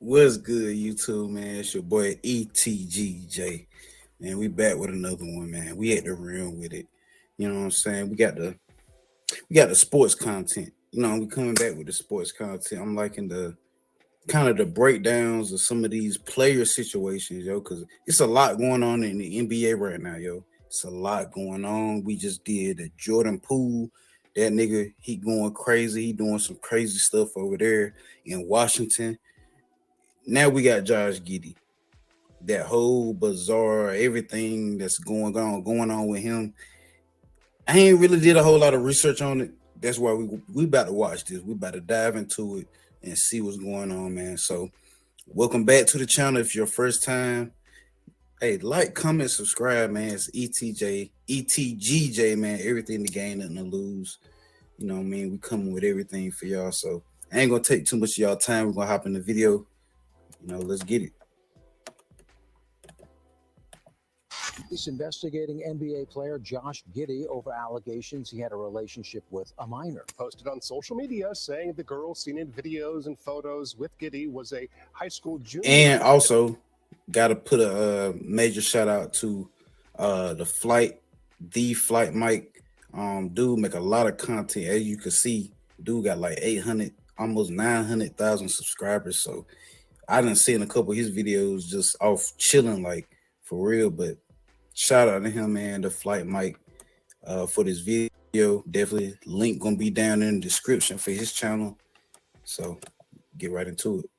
What's good, YouTube, man? It's your boy ETGJ. Man, we back with another one, man. We at the rim with it. You know what I'm saying? We got the sports content. We coming back with the sports content. I'm liking the kind of the breakdowns of some of these player situations, yo, because it's a lot going on in the NBA right now, yo. It's a lot going on. We just did a Jordan Poole. That nigga, he going crazy. He doing some crazy stuff over there in Washington. Now we got Josh Giddey. That whole bizarre everything that's going on with him. I ain't really did a whole lot of research on it. That's why we about to watch this. We about to dive into it and see what's going on, man. So welcome back to the channel. If your first time, hey, like, comment, subscribe, man. It's ETGJ, man. Everything to gain, nothing to lose. You know what I mean? We coming with everything for y'all. So I ain't gonna take too much of y'all time. We're gonna hop in the video. Let's get it. Police investigating NBA player Josh Giddey over allegations he had a relationship with a minor. Posted on social media saying the girl seen in videos and photos with Giddey was a high school junior. And also, got to put a major shout out to the flight Mike. Dude make a lot of content. As you can see, dude got like 800, almost 900,000 subscribers. So I done seen a couple of his videos just off chilling, like for real. But shout out to him, man, the flight Mike, for this video. Definitely link gonna be down in the description for his channel. So get right into it.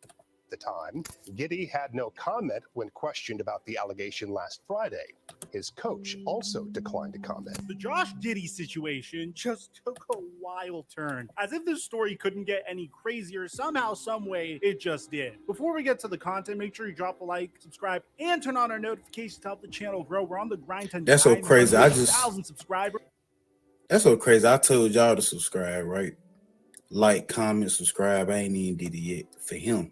The time, Giddey had no comment when questioned about the allegation last Friday. His coach also declined to comment. The Josh Giddey situation just took a wild turn. As if this story couldn't get any crazier, somehow, some way, it just did. Before we get to the content, make sure you drop a like, subscribe, and turn on our notifications to help the channel grow. We're on the grind to That's so crazy. 900,000 subscribers. That's so crazy. I told y'all to subscribe, right? Like, comment, subscribe. I ain't even did it yet for him.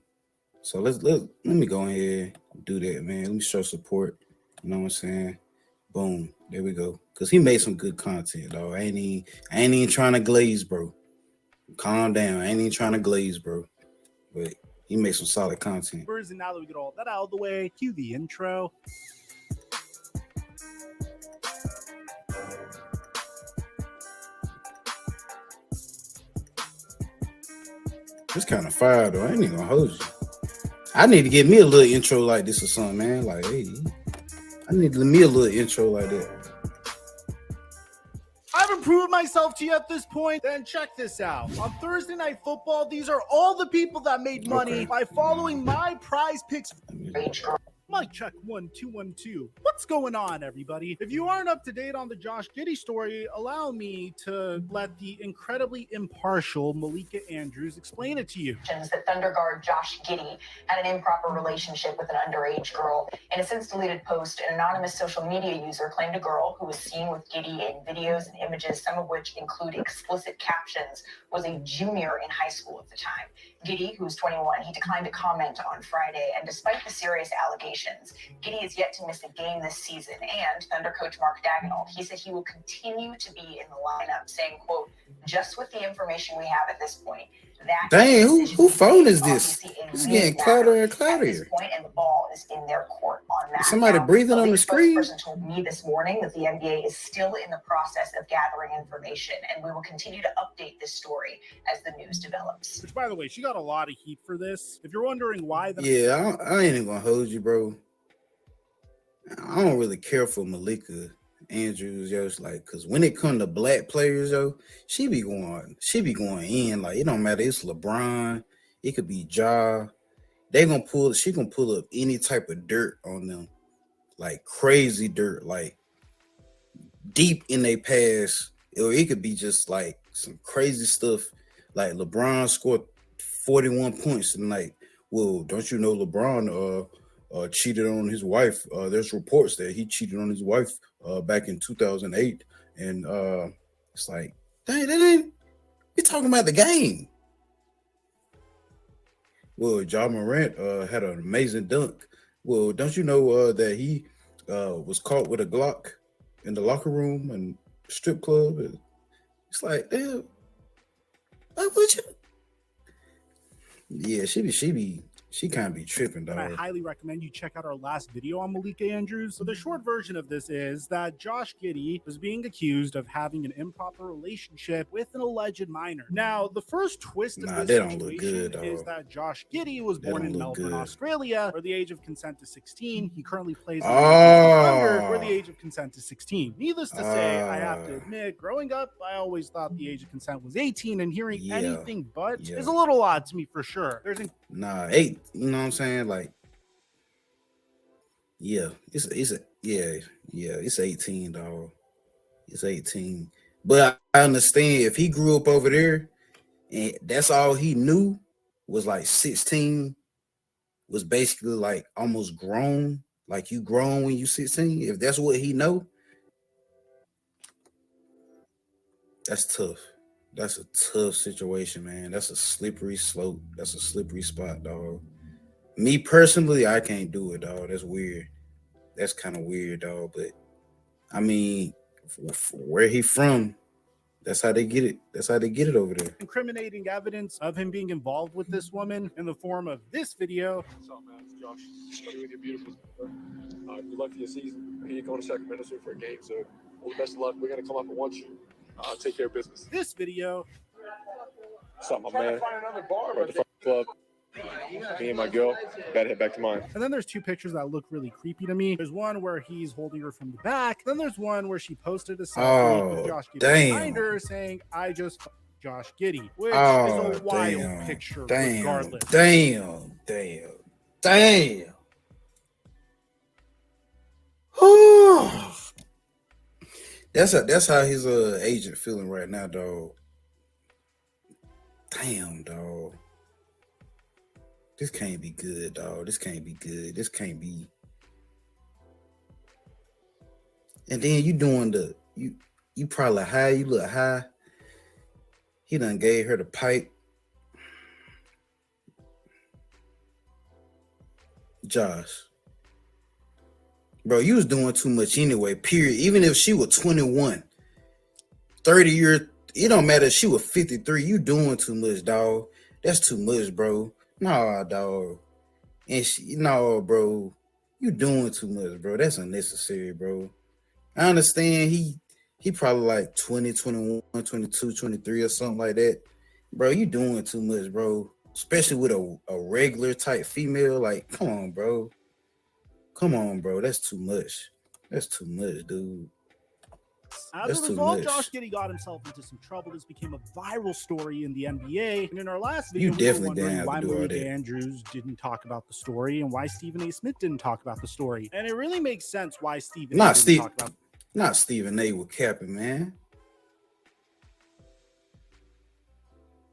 So let me go ahead and do that, man. Let me show support. You know what I'm saying? Boom. There we go. Cause he made some good content, though. I ain't even trying to glaze, bro. Calm down. I ain't even trying to glaze, bro. But he made some solid content. And now that we get all that out of the way, cue the intro. It's kind of fire, though. I ain't even gonna hold you. I need to get me a little intro like this or something, man. Like, hey, I need me a little intro like that. I've improved myself to you at this point. Then check this out. On Thursday Night Football, these are all the people that made money by following my Prize Picks. Mic check 1 2 1 2. What's going on, everybody? If you aren't up to date on the Josh Giddey story, allow me to let the incredibly impartial Malika Andrews explain it to you. That Thunder guard Josh Giddey had an improper relationship with an underage girl. In a since deleted post, an anonymous social media user claimed a girl who was seen with Giddey in videos and images, some of which include explicit captions, was a junior in high school at the time. Giddey, who's 21, he declined to comment on Friday, and despite the serious allegations, Giddey is yet to miss a game this season. And Thunder coach Mark Dagnall, he said he will continue to be in the lineup, saying, quote, just with the information we have at this point, that dang, who phone is this? It's getting cloudier and cloudier. And the ball is in their court on that. Somebody breathing on the screen. The person told me this morning that the NBA is still in the process of gathering information, and we will continue to update this story as the news develops. Which, by the way, she got a lot of heat for this. If you're wondering why, yeah, I ain't even gonna hold you, bro. I don't really care for Malika Andrews, yo. It's like, cause when it comes to black players, yo, she be going in. Like, it don't matter. It's LeBron. It could be Ja. She gonna pull up any type of dirt on them, like crazy dirt, like deep in their past, or it could be just like some crazy stuff. Like LeBron scored 41 points tonight. Well, don't you know LeBron cheated on his wife? There's reports that he cheated on his wife back in 2008, and it's like, dang, that ain't. We're talking about the game. Well, Ja Morant had an amazing dunk. Well, don't you know that he was caught with a Glock in the locker room and strip club? It's like, damn, why would you? Yeah, she She can't be tripping, And I dog. highly recommend you check out our last video on Malika Andrews. So the short version of this is that Josh Giddey was being accused of having an improper relationship with an alleged minor. Now, the first twist of Nah, this that don't look situation good, is dog. that Josh Giddey was That born don't in look Melbourne, good. Australia, where the age of consent is 16. He currently plays in the Thunder, where the age of consent is 16. Needless to say, I have to admit, growing up, I always thought the age of consent was 18, and hearing Yeah, anything but yeah. is a little odd to me for sure. There's Nah, 8. You know what I'm saying? Like, yeah, it's 18, dog. It's 18. But I understand if he grew up over there and that's all he knew was like 16, was basically like almost grown, like you grown when you 16. If that's what he know, that's tough. That's a tough situation, man. That's a slippery slope. That's a slippery spot, dog. Me personally, I can't do it, dog. That's weird. That's kind of weird, dog. But I mean, where he from, that's how they get it. That's how they get it over there. incriminating evidence of him being involved with this woman in the form of this video. What's up, man? It's Josh. Study with your beautiful sister. Good luck for your season. Here you go to Sacramento State for a game, so all the best of luck. We're gonna come up and watch you. Take care of business. This video. What's up, my man? We're at the club. Me and my girl. Gotta head back to mine. And then there's two pictures that look really creepy to me. There's one where he's holding her from the back. Then there's one where she posted a selfie with Josh Giddey behind her saying, "I just Josh Giddey," which is a wild picture regardless. Damn. That's how his agent feeling right now, dog. Damn, dog. This can't be good, dog. This can't be good. This can't be. And then you doing you probably high. You look high. He done gave her the pipe. Josh. Bro, you was doing too much anyway, period. Even if she was 21, 30 years, it don't matter if she was 53. You doing too much, dog. That's too much, bro. Nah, dog. And bro. You doing too much, bro. That's unnecessary, bro. I understand he probably like 20, 21, 22, 23 or something like that. Bro, you doing too much, bro. Especially with a regular type female. Like, come on, bro. Come on, bro. That's too much. That's too much, dude. As a result, Josh Giddey got himself into some trouble. This became a viral story in the NBA. And in our last video, we were wondering why Malika Andrews didn't talk about the story and why Stephen A. Smith didn't talk about the story. And it really makes sense why Stephen A. didn't talk about it. Not Stephen A. with capping, man.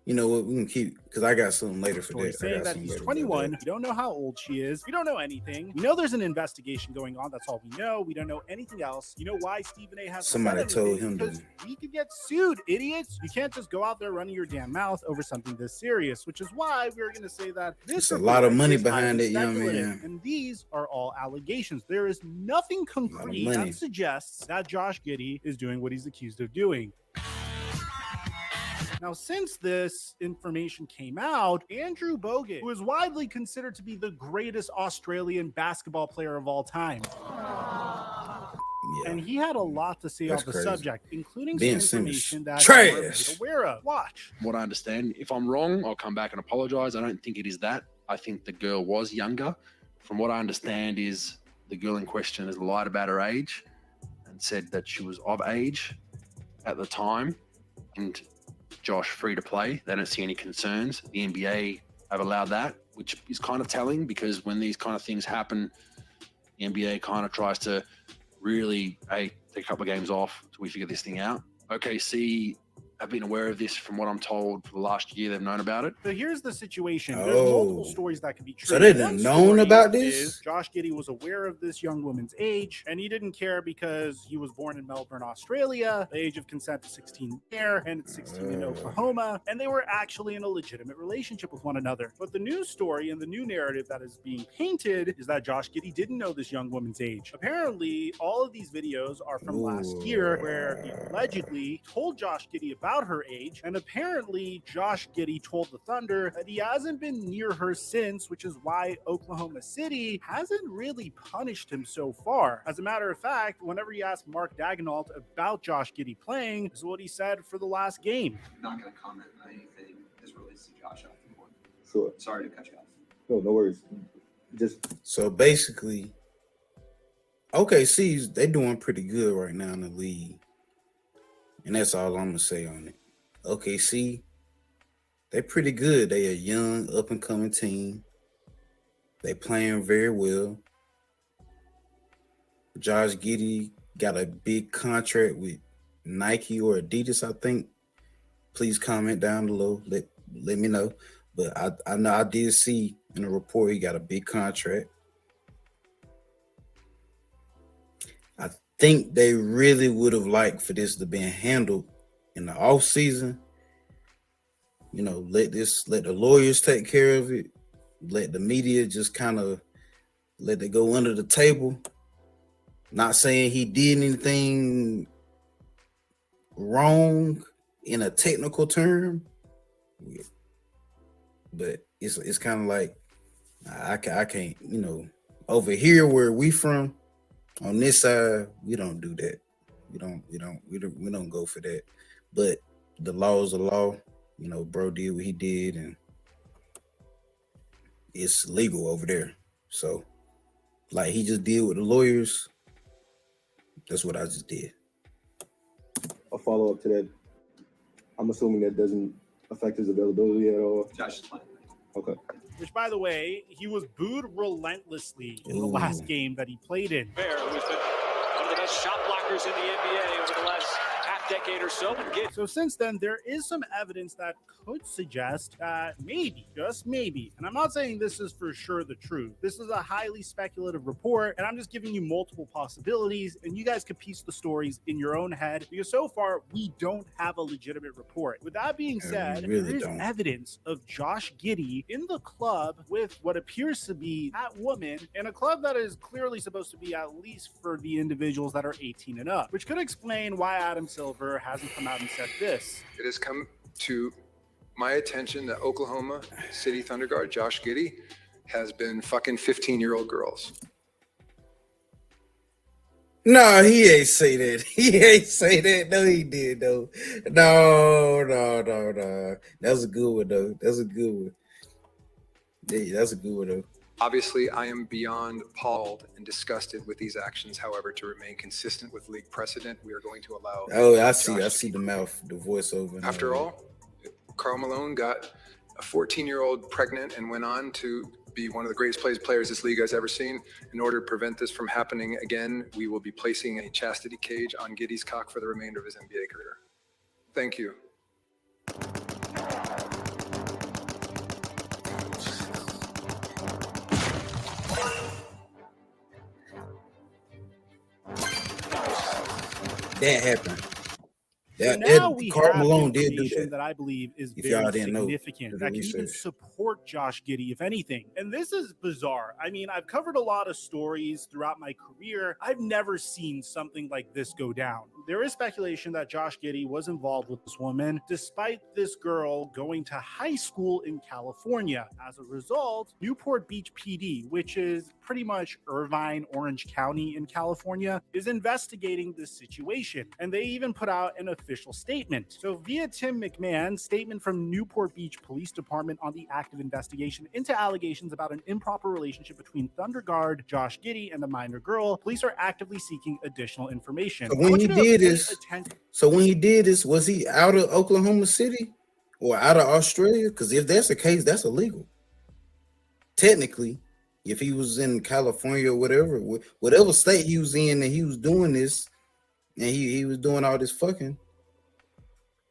You know what? We can keep, because I got something later for that. Saying that he's 21. We don't know how old she is. We don't know anything. We know there's an investigation going on. That's all we know. We don't know anything else. You know why Stephen A. has somebody told him because we could get sued, idiots. You can't just go out there running your damn mouth over something this serious, which is why we're going to say that this is a lot of money behind it, young man. And these are all allegations. There is nothing concrete that suggests that Josh Giddey is doing what he's accused of doing. Now, since this information came out, Andrew Bogut, who is widely considered to be the greatest Australian basketball player of all time, and he had a lot to say on the subject, including some information that you're aware of. Watch. What I understand, if I'm wrong, I'll come back and apologize. I don't think it is that. I think the girl was younger. From what I understand is the girl in question has lied about her age and said that she was of age at the time. And Josh free to play. They don't see any concerns. The NBA have allowed that, which is kind of telling because when these kind of things happen, the NBA kind of tries to really, hey, take a couple of games off till we figure this thing out. OKC have been aware of this from what I'm told for the last year. They've known about it. So here's the situation. There's multiple stories that can be true. So they didn't known about this? Josh Giddey was aware of this young woman's age, and he didn't care because he was born in Melbourne, Australia. The age of consent is 16 there, and it's 16 in Oklahoma, and they were actually in a legitimate relationship with one another. But the news story and the new narrative that is being painted is that Josh Giddey didn't know this young woman's age. Apparently, all of these videos are from last year where he allegedly told Josh Giddey about about her age, and apparently Josh Giddey told the Thunder that he hasn't been near her since, which is why Oklahoma City hasn't really punished him so far. As a matter of fact, whenever he asked Mark Daigneault about Josh Giddey playing, this is what he said for the last game. I'm not going to comment on anything as relates to Josh off the board. Sure. Sorry to cut you off. No worries. So basically, OKC, they doing pretty good right now in the league. And that's all I'm going to say on it. OKC, they're pretty good. They a young, up-and-coming team. They playing very well. Josh Giddey got a big contract with Nike or Adidas, I think. Please comment down below. Let me know. But I know I did see in the report he got a big contract. I think they really would have liked for this to be handled in the off season. You know, let the lawyers take care of it. Let the media just kind of let it go under the table. Not saying he did anything wrong in a technical term, but it's kind of like I can't, you know, over here where we from, on this side, we don't do that. We don't go for that. But the law is the law. You know, bro did what he did, and it's legal over there. So, like he just did with the lawyers. That's what I just did. A follow up to that. I'm assuming that doesn't affect his availability at all. Josh is playing. Okay. Which, by the way, he was booed relentlessly in the last game that he played in. Bear, who's been one of the best shot blockers in the NBA over the last half-decade or so. So since then, there is some evidence that could suggest that maybe, just maybe, and I'm not saying this is for sure the truth. This is a highly speculative report, and I'm just giving you multiple possibilities, and you guys can piece the stories in your own head, because so far, we don't have a legitimate report. With that being said, there is evidence of Josh Giddey in the club with what appears to be that woman, in a club that is clearly supposed to be at least for the individuals that are 18 and up, which could explain why Adam Silver hasn't come out and said this. It has come to my attention that Oklahoma City Thunder guard Josh Giddey has been fucking 15-year-old girls. No, he ain't say that. He ain't say that. No, he did though. No. That's a good one though. That's a good one. Yeah, that's a good one though. Obviously, I am beyond appalled and disgusted with these actions. However, to remain consistent with league precedent, we are going to allow. Oh, I see the mouth, the voiceover. After all, Karl Malone got a 14-year-old pregnant and went on to be one of the greatest players this league has ever seen. In order to prevent this from happening again, we will be placing a chastity cage on Giddey's cock for the remainder of his NBA career. Thank you. That happened. So now we Karl have Malone did do information that. that I believe is If y'all very didn't know, significant, that can even support Josh Giddey, if anything. And this is bizarre. I mean, I've covered a lot of stories throughout my career. I've never seen something like this go down. There is speculation that Josh Giddey was involved with this woman, despite this girl going to high school in California. As a result, Newport Beach PD, which is pretty much Irvine, Orange County in California, is investigating this situation. And they even put out an official statement. So via Tim McMahon, statement from Newport Beach Police Department on the active investigation into allegations about an improper relationship between Thunder guard Josh Giddey and a minor girl, police are actively seeking additional information. So when he did this, was he out of Oklahoma City or out of Australia? Because if that's the case, that's illegal. Technically, if he was in California or whatever state he was in and he was doing this and he was doing all this fucking,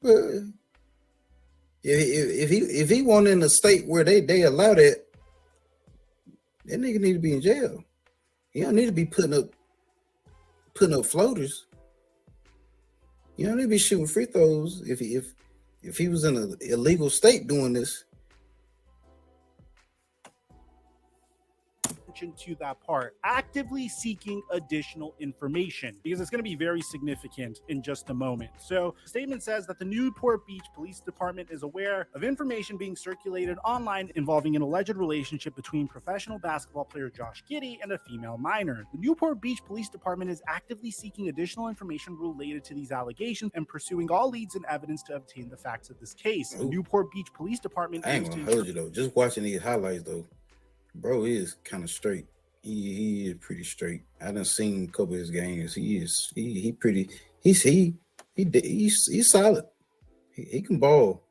but if he wasn't in a state where they allow that nigga need to be in jail. He don't need to be putting up floaters. You don't need to be shooting free throws if he was in an illegal state doing this. attention to that part. Actively seeking additional information, because it's going to be very significant in just a moment. So the statement says that the Newport Beach Police Department is aware of information being circulated online involving an alleged relationship between professional basketball player Josh Giddey and a female minor. The Newport Beach Police Department is actively seeking additional information related to these allegations and pursuing all leads and evidence to obtain the facts of this case. The Newport Beach Police Department I ain't gonna hold you though. Just watching these highlights though, bro is kind of straight. He is pretty straight. I done seen a couple of his games. He pretty. He's solid. He can ball.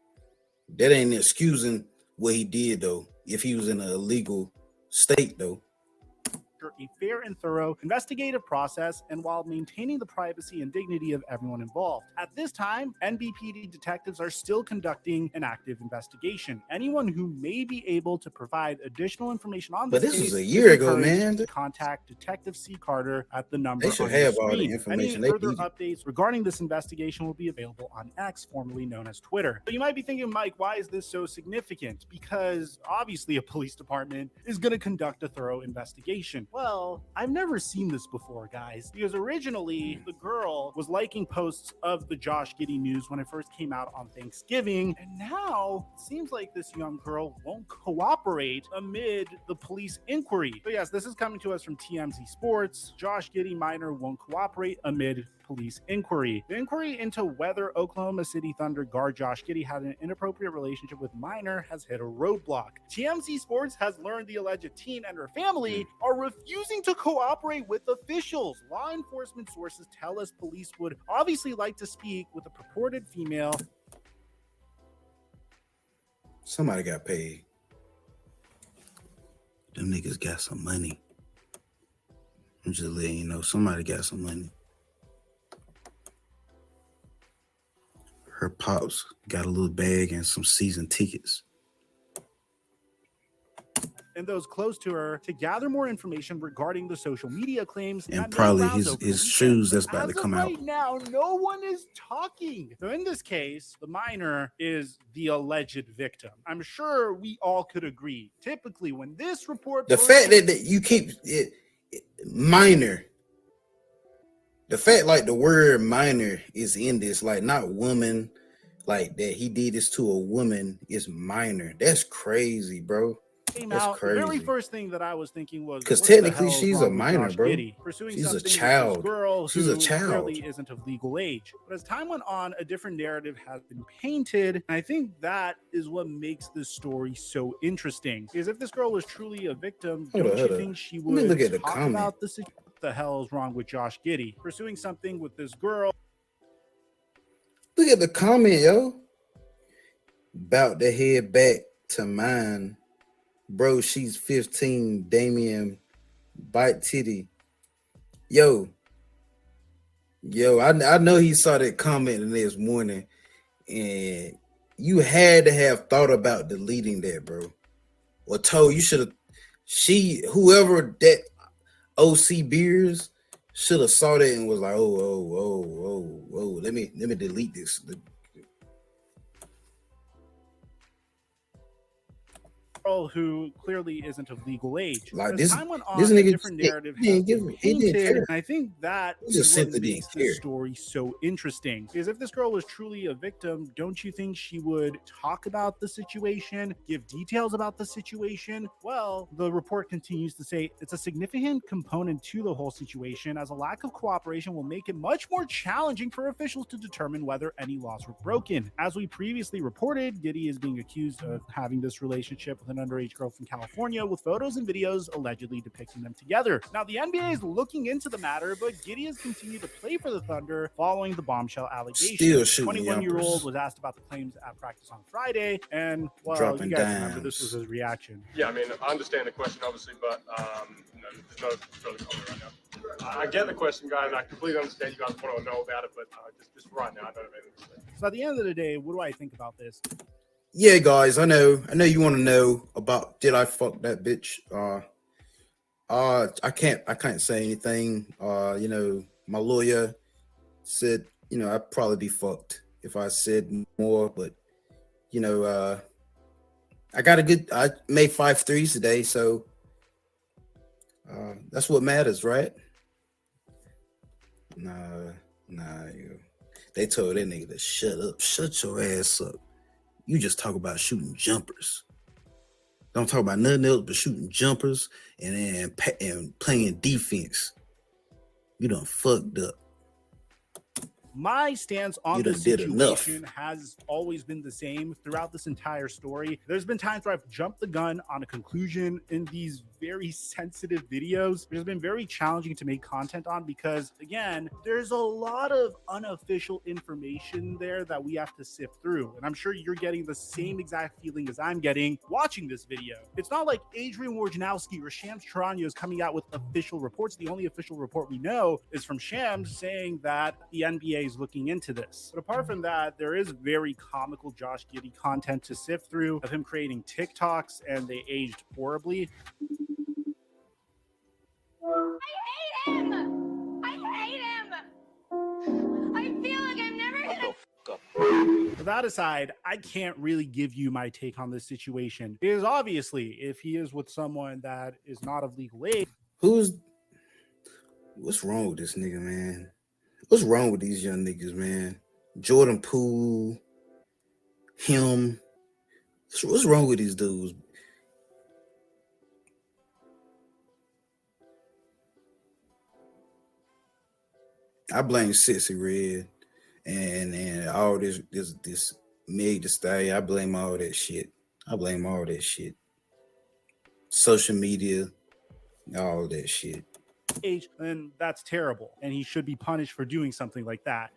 That ain't excusing what he did though. If he was in an illegal state though. A fair and thorough investigative process, and while maintaining the privacy and dignity of everyone involved. At this time, NBPD detectives are still conducting an active investigation. Anyone who may be able to provide additional information on this case, case was a year ago, man. Contact Detective C. Carter at the number. They should have all the information. Any further updates regarding this investigation will be available on X, formerly known as Twitter. So you might be thinking, Mike, why is this so significant? Because obviously a police department is going to conduct a thorough investigation. Well, I've never seen this before, guys, because originally the girl was liking posts of the Josh Giddey news when it first came out on Thanksgiving, and now it seems like this young girl won't cooperate amid the police inquiry. So yes, this is coming to us from TMZ Sports. Josh Giddey minor won't cooperate amid police inquiry. The inquiry into whether Oklahoma City Thunder guard Josh Giddey had an inappropriate relationship with minor has hit a roadblock. TMZ Sports has learned the alleged teen and her family are refusing to cooperate with officials. Law enforcement sources tell us police would obviously like to speak with a purported female. Somebody got paid. Them niggas got some money. I'm just letting you know, somebody got some money. Her pops got a little bag and some season tickets. And those close to her to gather more information regarding the social media claims and probably his shoes that's about to come out. Right now, no one is talking. So in this case, the minor is the alleged victim. I'm sure we all could agree. Typically, when this report, the fact that you keep it minor. The fact like the word minor is in this, like not woman, like that he did this to a woman is minor. That's crazy, bro. That's crazy. The very first thing that I was thinking was, because technically she's a minor, bro. She's a child. Girl she's a child. Clearly isn't of legal age. But as time went on, a different narrative has been painted. And I think that is what makes this story so interesting. Because if this girl was truly a victim, don't you think she would look at the talk comment. About the situation? What the hell is wrong with Josh Giddey? Pursuing something with this girl. Look at the comment, yo. About to head back to mine. Bro, she's 15. Damian bite titty. Yo, I know he saw that comment the next morning, and you had to have thought about deleting that, bro. Or told you should have. Whoever that OC Beers should have saw that and was like, oh, let me delete this. Who clearly isn't of legal age. Like As this, time went on, this a nigga different narrative has been painted, and I think that is what makes this story so interesting. Because if this girl was truly a victim, don't you think she would talk about the situation, give details about the situation? Well, the report continues to say it's a significant component to the whole situation, as a lack of cooperation will make it much more challenging for officials to determine whether any laws were broken. As we previously reported, Giddey is being accused of having this relationship with an underage girl from California, with photos and videos allegedly depicting them together. Now, the NBA is looking into the matter, but Giddey has continued to play for the Thunder following the bombshell allegation. The 21-year-old was asked about the claims at practice on Friday, and well, you guys remember this was his reaction. Yeah, I mean, I understand the question, obviously, but there's no further comment right now. I get the question, guys, and I completely understand you guys want to know about it, but just right now, I don't have anything to say. So at the end of the day, what do I think about this? Yeah, guys, I know you want to know about did I fuck that bitch? I can't say anything. My lawyer said, I'd probably be fucked if I said more, but I made 5 threes today, so That's what matters, right? Nah, they told that nigga to shut up. Shut your ass up. You just talk about shooting jumpers. Don't talk about nothing else but shooting jumpers and playing defense. You done fucked up. My stance on this situation has always been the same throughout this entire story. There's been times where I've jumped the gun on a conclusion in these very sensitive videos. It's been very challenging to make content on because, again, there's a lot of unofficial information there that we have to sift through. And I'm sure you're getting the same exact feeling as I'm getting watching this video. It's not like Adrian Wojnarowski or Shams Charania is coming out with official reports. The only official report we know is from Shams saying that the NBA is looking into this. But apart from that, there is very comical Josh Giddey content to sift through of him creating TikToks, and they aged horribly. I hate him! I hate him! I feel like I'm never gonna... With that aside, I can't really give you my take on this situation because obviously if he is with someone that is not of legal age... What's wrong with this nigga, man? What's wrong with these young niggas, man? Jordan Poole, him. What's wrong with these dudes? I blame Sexy Red and all this Meg Thee Stallion. I blame all that shit. Social media, all that shit. And that's terrible. And he should be punished for doing something like that.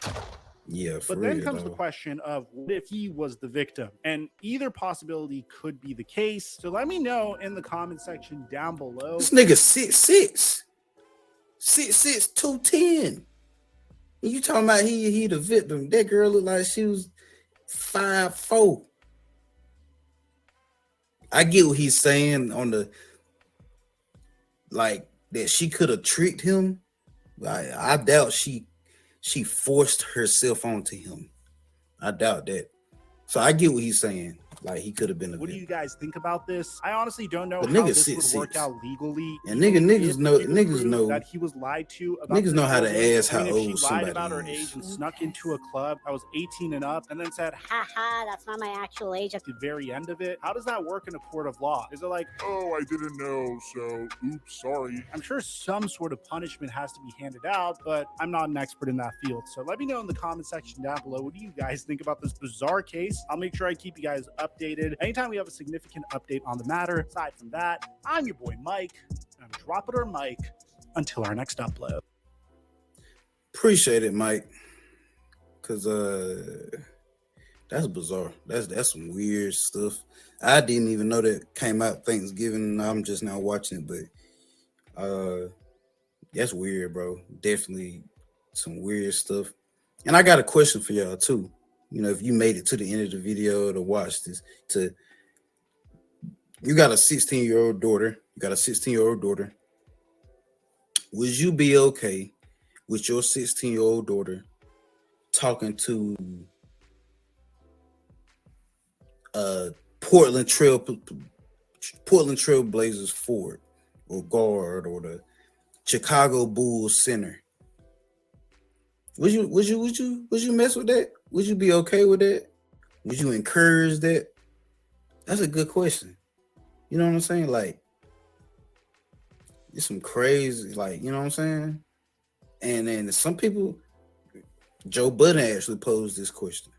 Yeah, for but then real, comes though. The question of what if he was the victim? And either possibility could be the case. So let me know in the comment section down below. This nigga 6'6", 210. And you talking about he the victim? That girl looked like she was 5'4". I get what he's saying on the like that she could have tricked him. I doubt she forced herself onto him. I doubt that. So I get what he's saying. Like he could have been a What do victim. you guys think about this? I honestly don't know But how nigga this would work out legally. And niggas know that he was lied to about niggas know how to ask how if old she lied somebody about her is. age and snuck into a club that was 18 and up and then said, haha, that's not my actual age. At the very end of it, how does that work in a court of law? Is it like, oh, I didn't know, so oops, sorry. I'm sure some sort of punishment has to be handed out, but I'm not an expert in that field. So let me know in the comment section down below. What do you guys think about this bizarre case? I'll make sure I keep you guys updated anytime we have a significant update on the matter. Aside from that, I'm your boy Mike, and I'm Drop It or Mike until our next upload. Appreciate it, Mike. Cause that's bizarre. That's some weird stuff. I didn't even know that came out Thanksgiving. I'm just now watching it, but that's weird, bro. Definitely some weird stuff. And I got a question for y'all too. You know, if you made it to the end of the video to watch this, you got a 16-year-old daughter. Would you be okay with your 16-year-old daughter talking to Portland Trail Blazers forward or guard or the Chicago Bulls center? Would you mess with that? Would you be okay with that? Would you encourage that? That's a good question. You know what I'm saying? Like, it's some crazy, like, you know what I'm saying? And then some people, Joe Budden actually posed this question.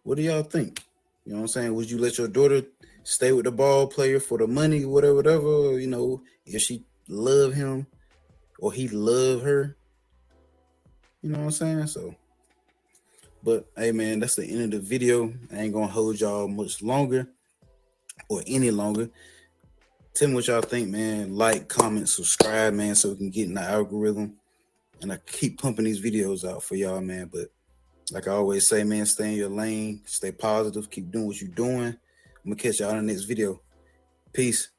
What do y'all think? You know what I'm saying? Would you let your daughter stay with the ball player for the money, whatever, you know, if she love him or he love her? You know what I'm saying? So, but hey, man, that's the end of the video. I ain't gonna hold y'all much longer or any longer. Tell me what y'all think, man. Like, comment, subscribe, man, so we can get in the algorithm. And I keep pumping these videos out for y'all, man. But like I always say, man, stay in your lane, stay positive, keep doing what you're doing. I'm gonna catch y'all in the next video. Peace.